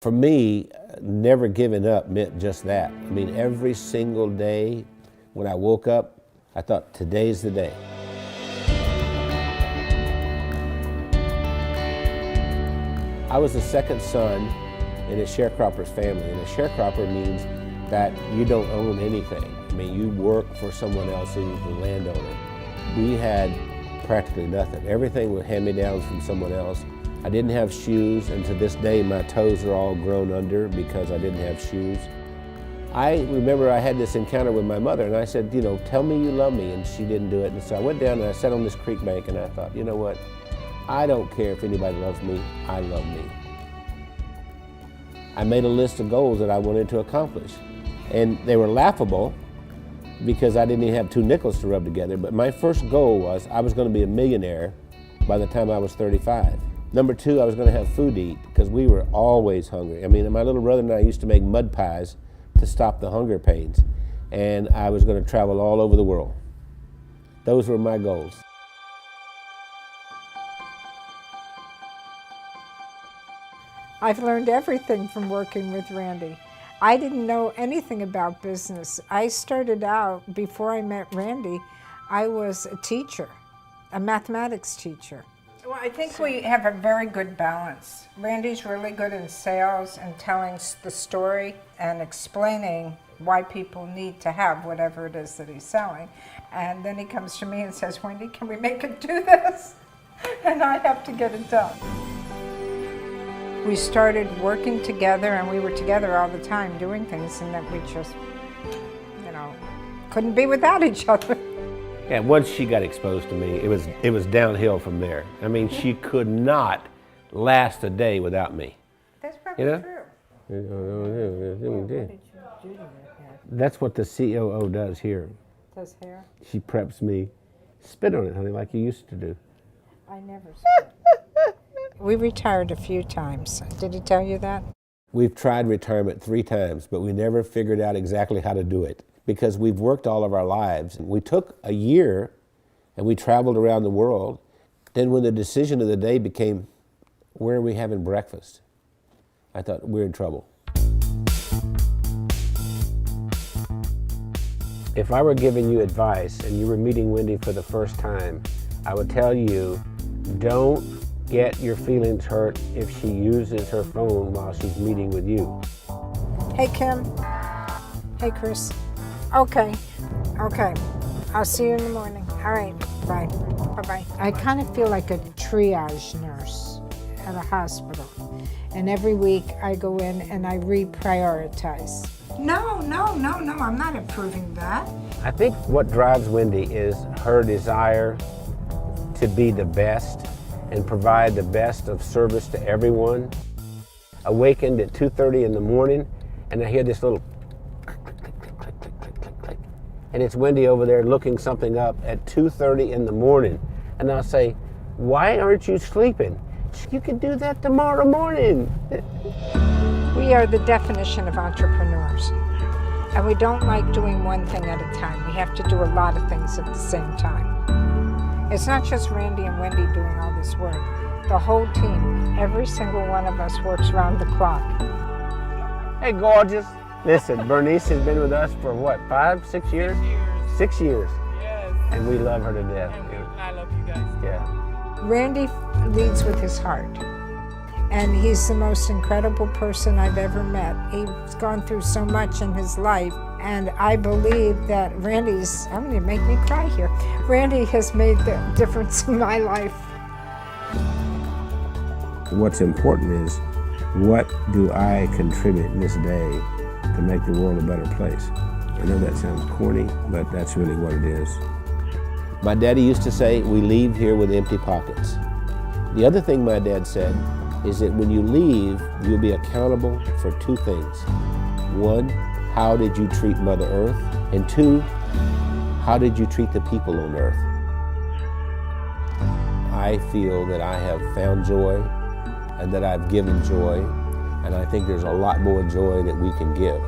For me, never giving up meant just that. I mean, every single day when I woke up, I thought, today's the day. I was the second son in a sharecropper's family, and a sharecropper means that you don't own anything. I mean, you work for someone else who's the landowner. We had practically nothing. Everything was hand-me-downs from someone else. I didn't have shoes, and to this day my toes are all grown under because I didn't have shoes. I remember I had this encounter with my mother, and I said, you know, tell me you love me, and she didn't do it. And so I went down and I sat on this creek bank and I thought, you know what? I don't care if anybody loves me, I love me. I made a list of goals that I wanted to accomplish, and they were laughable because I didn't even have 2 nickels to rub together, but my first goal was I was going to be a millionaire by the time I was 35. Number 2, I was going to have food to eat because we were always hungry. I mean, my little brother and I used to make mud pies to stop the hunger pains, and I was going to travel all over the world. Those were my goals. I've learned everything from working with Randy. I didn't know anything about business. I started out, before I met Randy, I was a teacher, a mathematics teacher. Well, I think we have a very good balance. Randy's really good in sales and telling the story and explaining why people need to have whatever it is that he's selling. And then he comes to me and says, Wendy, can we make it do this? And I have to get it done. We started working together, and we were together all the time doing things, and that we just, you know, couldn't be without each other. And once she got exposed to me, it was downhill from there. I mean, she could not last a day without me. That's probably true. That's what the COO does here. Does hair? She preps me. Spit on it, honey, like you used to do. I never spit. We retired a few times. Did he tell you that? We've tried retirement 3 times, but we never figured out exactly how to do it because we've worked all of our lives. We took a year and we traveled around the world. Then when the decision of the day became, where are we having breakfast? I thought, we're in trouble. If I were giving you advice and you were meeting Wendy for the first time, I would tell you, don't get your feelings hurt if she uses her phone while she's meeting with you. Hey, Kim. Hey, Chris. Okay. I'll see you in the morning. All right. Bye. Bye-bye. I kind of feel like a triage nurse at a hospital. And every week I go in and I reprioritize. No, I'm not approving that. I think what drives Wendy is her desire to be the best and provide the best of service to everyone. Awakened at 2:30 in the morning, and I hear this little click, click, click, click, click, click, click, click. And it's Wendy over there looking something up at 2:30 in the morning. And I'll say, why aren't you sleeping? You can do that tomorrow morning. We are the definition of entrepreneurs. And we don't like doing one thing at a time. We have to do a lot of things at the same time. It's not just Randy and Wendy doing all this work. The whole team, every single one of us works round the clock. Hey, gorgeous. Listen, Bernice has been with us for what, 5, 6 years? 6 years. Yes. And we love her to death. I love you guys. Yeah. Randy leads with his heart. And he's the most incredible person I've ever met. He's gone through so much in his life. And I believe that Randy's, I'm going to make me cry here. Randy has made the difference in my life. What's important is, what do I contribute in this day to make the world a better place? I know that sounds corny, but that's really what it is. My daddy used to say, we leave here with empty pockets. The other thing my dad said is that when you leave, you'll be accountable for 2 things. 1, how did you treat Mother Earth? And 2, how did you treat the people on Earth? I feel that I have found joy and that I've given joy, and I think there's a lot more joy that we can give.